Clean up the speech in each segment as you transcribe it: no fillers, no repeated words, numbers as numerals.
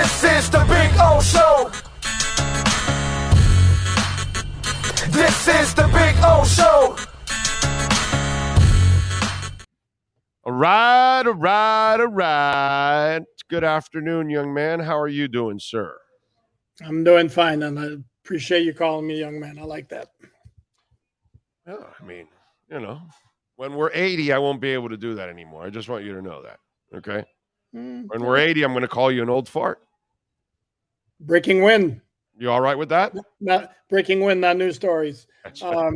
This is the Big O Show. This is the Big O Show. All right. Good afternoon, young man. How are you doing, sir? I'm doing fine, and I appreciate you calling me young man. I like that. Yeah, I mean, when we're 80, I won't be able to do that anymore. I just want you to know that, okay? When we're 80, I'm going to call you an old fart. Breaking wind. You all right with that? Not breaking wind, not news stories. That's right.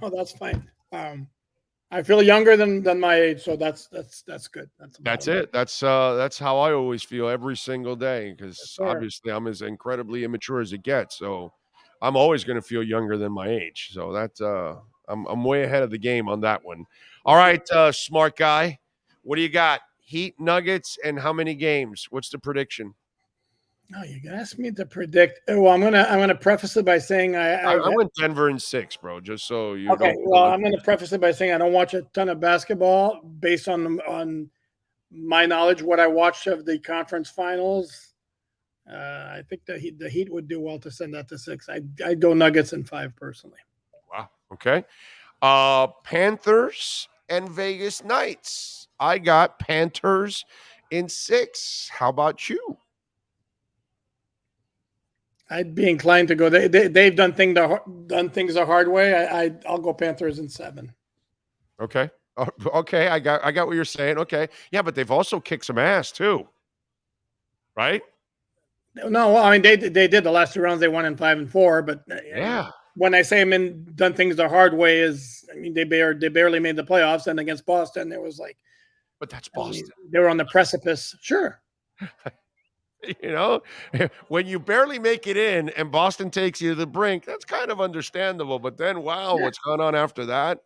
No, that's fine. I feel younger than my age, so that's good. That's it. That's how I always feel every single day, because obviously I'm as incredibly immature as it gets. So I'm always going to feel younger than my age. So that's I'm way ahead of the game on that one. All right, smart guy. What do you got? Heat, Nuggets, and how many games? What's the prediction? No, you asked me to predict. Well, I'm gonna preface it by saying I went Denver in 6, bro. Just so you. Okay. Well, I'm gonna preface it by saying I don't watch a ton of basketball. Based on my knowledge, what I watched of the conference finals, I think the Heat would do well to send that to 6. I'd go Nuggets in 5 personally. Wow. Okay. Panthers and Vegas Knights. I got Panthers in 6. How about you? I'd be inclined to go. They've done things the hard way. I'll go Panthers in 7. Okay. Okay. I got what you're saying. Okay. Yeah, but they've also kicked some ass too, right? No, well, I mean they did the last 2 rounds. They won in 5 and 4. But yeah, when I say done things the hard way, is I mean they barely made the playoffs, and against Boston it was like. But that's Boston. I mean, they were on the precipice. Sure. When you barely make it in and Boston takes you to the brink, that's kind of understandable. But then, wow, what's gone on after that?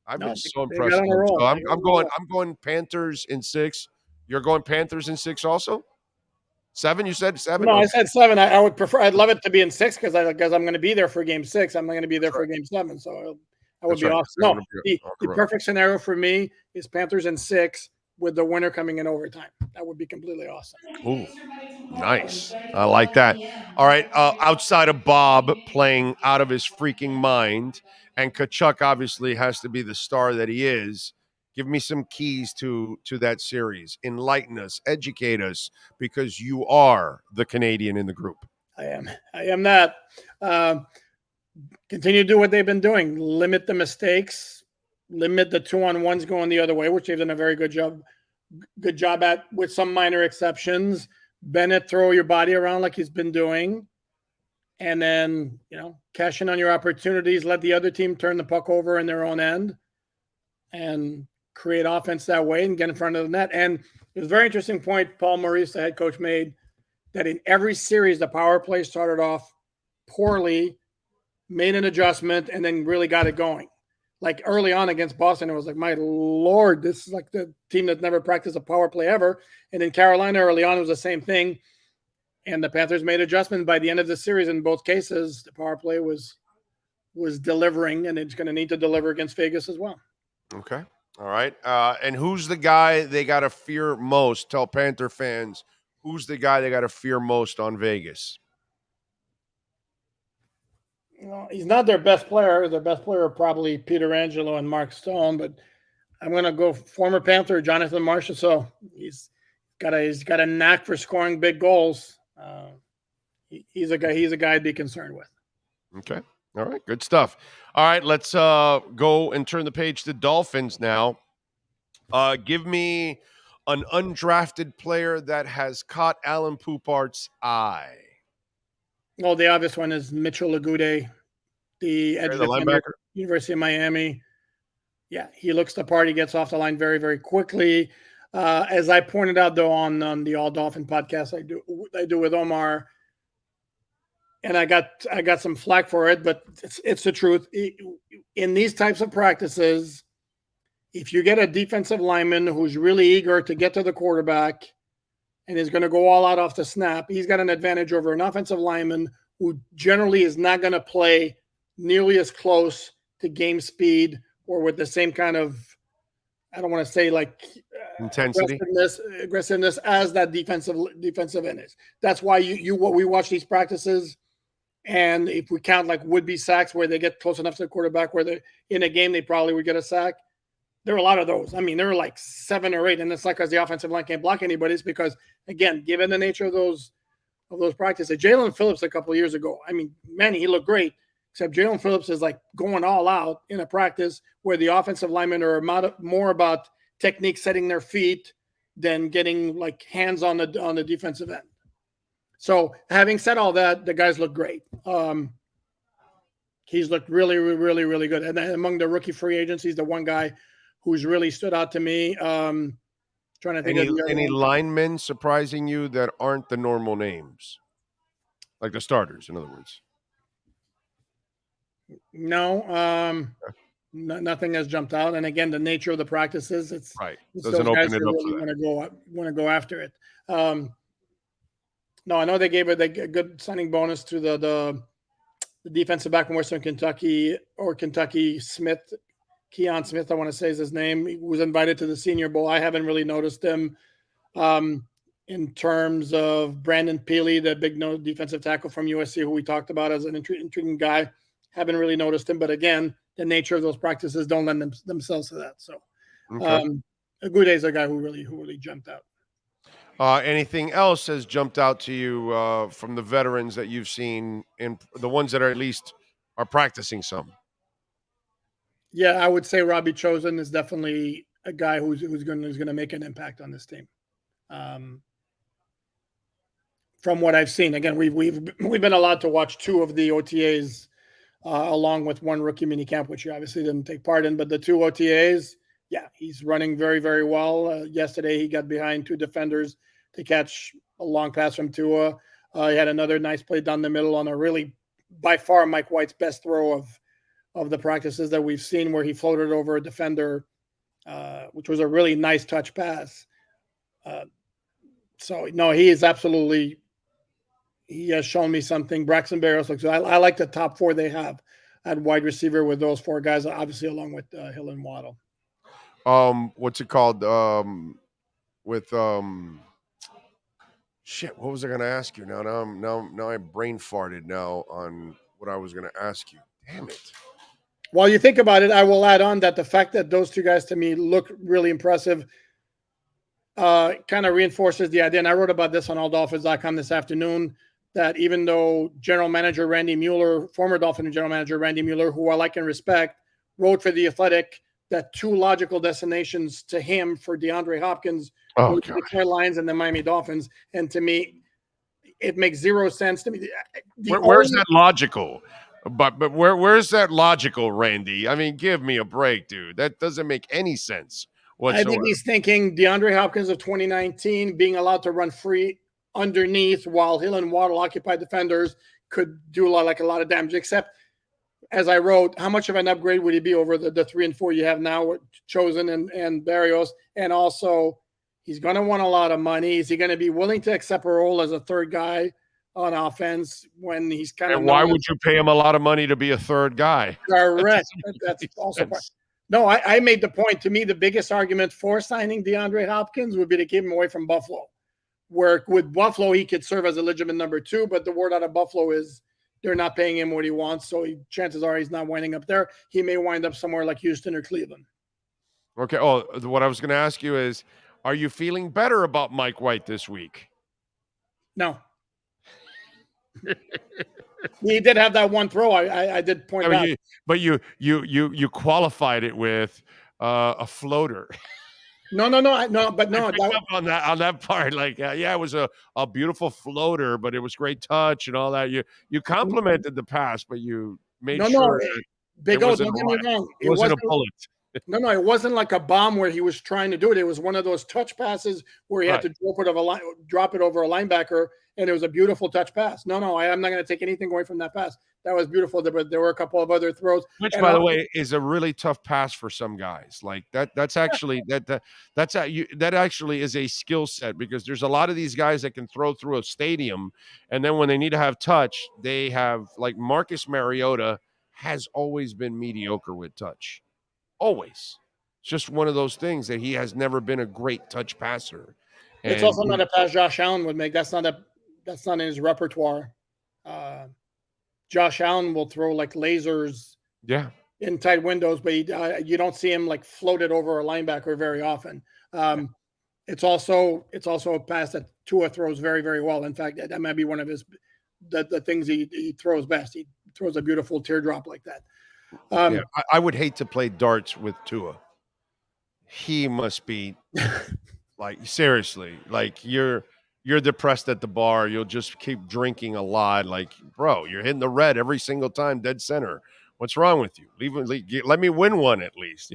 I've been so impressed. So I'm going Panthers in 6. You're going Panthers in 6 also? 7? You said 7? No, I said 7. I would prefer. I'd love it to be in 6 because I'm going to be there for Game 6. I'm not going to be there for Game 7, so that would be awesome. No, the perfect scenario for me is Panthers in 6. With the winner coming in overtime. That would be completely awesome. Ooh, nice. I like that. All right. Outside of Bob playing out of his freaking mind, and Kachuk obviously has to be the star that he is, give me some keys to that series. Enlighten us, educate us, because you are the Canadian in the group. I am that. Continue to do what they've been doing. Limit the mistakes. Limit the 2-on-1s going the other way, which they've done a very good job at, with some minor exceptions. Bennett, throw your body around like he's been doing, and then cash in on your opportunities. Let the other team turn the puck over in their own end, and create offense that way and get in front of the net. And it was a very interesting point Paul Maurice, the head coach, made that in every series the power play started off poorly, made an adjustment, and then really got it going. Like early on against Boston, it was like, my Lord, this is like the team that never practiced a power play ever. And in Carolina early on, it was the same thing. And the Panthers made adjustments by the end of the series. In both cases, the power play was delivering, and it's going to need to deliver against Vegas as well. Okay. All right. And who's the guy they got to fear most? Tell Panther fans, who's the guy they got to fear most on Vegas? Well, he's not their best player. Their best player are probably Peter Angelo and Mark Stone, but I'm going to go former Panther Jonathan Marchessault. He's got a knack for scoring big goals. He's a guy I'd be concerned with. Okay. All right. Good stuff. All right. Let's go and turn the page to Dolphins now. Give me an undrafted player that has caught Alain Poupart's eye. Well, the obvious one is Mitchell Agude, the edge linebacker, University of Miami. Yeah, he looks the part. He gets off the line very, very quickly. As I pointed out, though, on the All Dolphin podcast I do with Omar, and I got some flack for it, but it's the truth. In these types of practices, if you get a defensive lineman who's really eager to get to the quarterback and is going to go all out off the snap, he's got an advantage over an offensive lineman who generally is not going to play nearly as close to game speed or with the same kind of I don't want to say like Intensity. aggressiveness as that defensive end is. That's why we watch these practices, and if we count like would-be sacks where they get close enough to the quarterback where they in a game they probably would get a sack. There are a lot of those. I mean, there are like 7 or 8, and it's not because the offensive line can't block anybody. It's because, again, given the nature of those practices, Jalen Phillips a couple of years ago, I mean, man, he looked great, except Jalen Phillips is like going all out in a practice where the offensive linemen are more about technique, setting their feet, than getting like hands on the defensive end. So having said all that, the guys look great. He's looked really, really, really good. And then among the rookie free agents, he's the one guy who's really stood out to me. Trying to think of any linemen surprising you that aren't the normal names, like the starters, in other words. No, nothing has jumped out. And again, the nature of the practices, it's right. Doesn't open it up really for that. Want to go after it. No, I know they gave a good signing bonus to the defensive back from Western Kentucky or Kentucky Smith. Keon Smith, I want to say is his name. He was invited to the Senior Bowl. I haven't really noticed him. In terms of Brandon Peely, the big nose defensive tackle from USC, who we talked about as an intriguing guy, haven't really noticed him. But again, the nature of those practices don't lend themselves to that. So, Agude is a guy who really jumped out. Anything else has jumped out to you from the veterans that you've seen, in the ones that are at least are practicing some? Yeah, I would say Robbie Chosen is definitely a guy who's going to make an impact on this team. From what I've seen, again, we've been allowed to watch 2 of the OTAs along with 1 rookie minicamp, which he obviously didn't take part in. But the 2 OTAs, yeah, he's running very, very well. Yesterday, he got behind 2 defenders to catch a long pass from Tua. He had another nice play down the middle on a really, by far, Mike White's best throw of the practices that we've seen, where he floated over a defender, which was a really nice touch pass. So, no, he has shown me something. Braxton Berrios looks good. I like the top 4 they have at wide receiver with those 4 guys, obviously along with Hill and Waddle. What's it called? Shit, what was I going to ask you? Now I brain farted now on what I was going to ask you. Damn it. While you think about it, I will add on that the fact that those 2 guys to me look really impressive kind of reinforces the idea. And I wrote about this on alldolphins.com this afternoon, that even though General Manager Randy Mueller, former Dolphin General Manager Randy Mueller, who I like and respect, wrote for The Athletic that 2 logical destinations to him for DeAndre Hopkins were the Detroit Lions and the Miami Dolphins. And to me, it makes 0 sense to me. Where's that logical? But where's that logical, Randy? I mean, give me a break, dude. That doesn't make any sense whatsoever. I think he's thinking DeAndre Hopkins of 2019 being allowed to run free underneath while Hill and Waddle occupied defenders could do a lot of damage. Except, as I wrote, how much of an upgrade would he be over the 3 and 4 you have now with Chosen and Berrios? And also, he's going to want a lot of money. Is he going to be willing to accept a role as a 3rd guy on offense when he's kind of? And why would you pay him a lot of money to be a 3rd guy? Correct. That's also part. No, I made the point. To me, the biggest argument for signing DeAndre Hopkins would be to keep him away from Buffalo, where with Buffalo, he could serve as a legitimate number 2, but the word out of Buffalo is they're not paying him what he wants, so chances are he's not winding up there. He may wind up somewhere like Houston or Cleveland. Okay. Oh, what I was going to ask you is, are you feeling better about Mike White this week? No. He did have that 1 throw. I did point out. But you qualified it with a floater. No. But no. On that part, like, yeah, it was a beautiful floater, but it was great touch and all that. You complimented the pass, but you made sure. Big O, don't get me wrong. It wasn't a bullet. No, it wasn't like a bomb where he was trying to do it. It was one of those touch passes where he had to drop it over a linebacker, and it was a beautiful touch pass. No, I'm not going to take anything away from that pass. That was beautiful. But there were a couple of other throws, which, by the way, is a really tough pass for some guys. Like that. That's actually that actually is a skill set, because there's a lot of these guys that can throw through a stadium, and then when they need to have touch, they have, like, Marcus Mariota has always been mediocre with touch. Always. It's just one of those things that he has never been a great touch passer. It's also not a pass Josh Allen would make. That's not in his repertoire. Josh Allen will throw like lasers in tight windows, but you don't see him like floated over a linebacker very often. It's also a pass that Tua throws very, very well. In fact, that might be one of the things he throws best. He throws a beautiful teardrop like that. I would hate to play darts with Tua. He must be like, seriously, like you're depressed at the bar. You'll just keep drinking a lot. Like, bro, you're hitting the red every single time, dead center. What's wrong with you? Let me win one at least.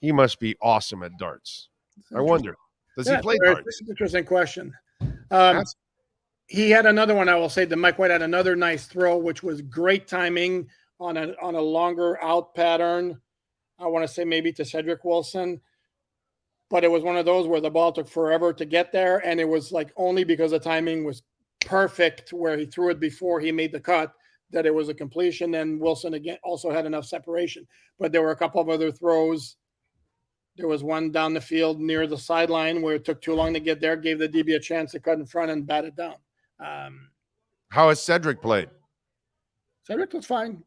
He must be awesome at darts. I wonder, does he play darts? Interesting question. He had another one. I will say that Mike White had another nice throw, which was great timing on a longer out pattern. I want to say maybe to Cedric Wilson. But it was one of those where the ball took forever to get there, and it was like only because the timing was perfect where he threw it before he made the cut that it was a completion. And Wilson again also had enough separation. But there were a couple of other throws. There was one down the field near the sideline where it took too long to get there, gave the DB a chance to cut in front and bat it down. How has Cedric played? Cedric was fine.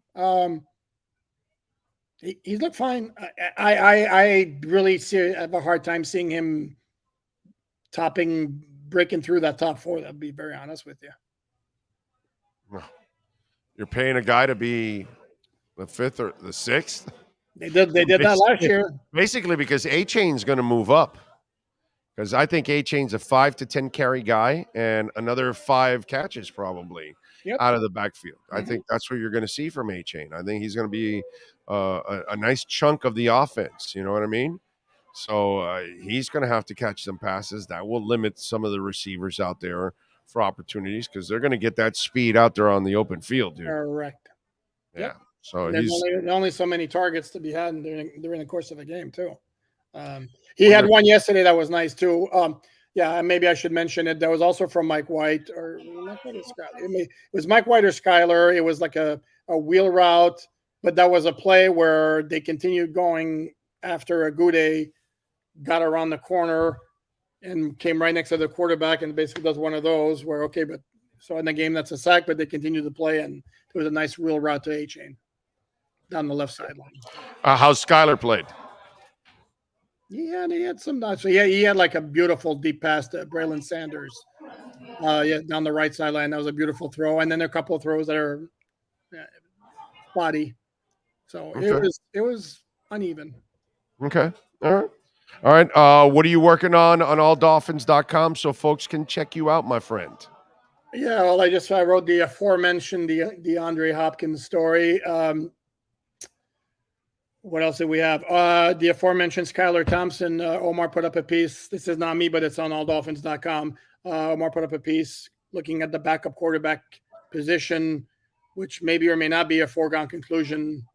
He looked fine. I really have a hard time seeing him breaking through that top four. I'll be very honest with you. You're paying a guy to be the fifth or the sixth. They did that last year. Basically, because A-Chain's going to move up. Because I think A-Chain's a 5 to 10 carry guy and another 5 catches probably out of the backfield. I think that's what you're going to see from A-Chain. I think he's going to be a nice chunk of the offense. You know what I mean? So he's going to have to catch some passes. That will limit some of the receivers out there for opportunities because they're going to get that speed out there on the open field, dude. Correct. Yeah. Yep. So there's only so many targets to be had during the course of a game too. He had one yesterday that was nice too. Maybe I should mention it. That was also from Mike White or it was Mike White or Skyler. It was like a wheel route, but that was a play where they continued going after Agude got around the corner and came right next to the quarterback and basically does one of those where, so in the game that's a sack, but they continued to play and it was a nice wheel route to A-Chain down the left sideline. How's Skyler played? Yeah, he had some nice. So he had like a beautiful deep pass to Braylon Sanders. Down the right sideline. That was a beautiful throw. And then a couple of throws that are spotty. So it was uneven. Okay. All right. What are you working on alldolphins.com so folks can check you out, my friend? Yeah, well, I wrote the aforementioned DeAndre Hopkins story. What else did we have? The aforementioned Skylar Thompson. Omar put up a piece. This is not me, but it's on alldolphins.com. Omar put up a piece looking at the backup quarterback position, which maybe or may not be a foregone conclusion,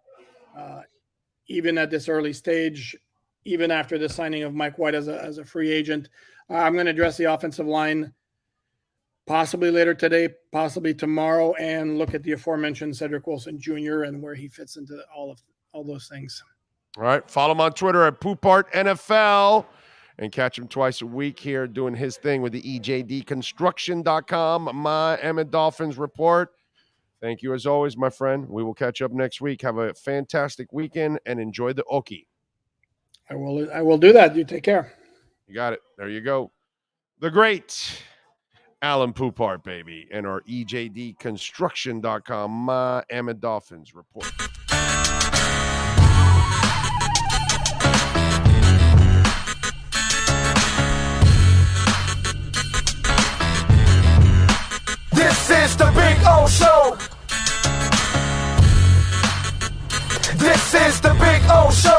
even at this early stage, even after the signing of Mike White as a free agent. I'm going to address the offensive line possibly later today, possibly tomorrow, and look at the aforementioned Cedric Wilson Jr. and where he fits into all those things. All right. Follow him on Twitter at Poupart NFL and catch him twice a week here doing his thing with the EJDconstruction.com, Miami Dolphins report. Thank you as always, my friend. We will catch up next week. Have a fantastic weekend and enjoy the Okie. I will do that. You take care. You got it. There you go. The great Alain Poupart, baby, and our EJDconstruction.com, Miami Dolphins report. This is the Big O Show. This is the Big O Show.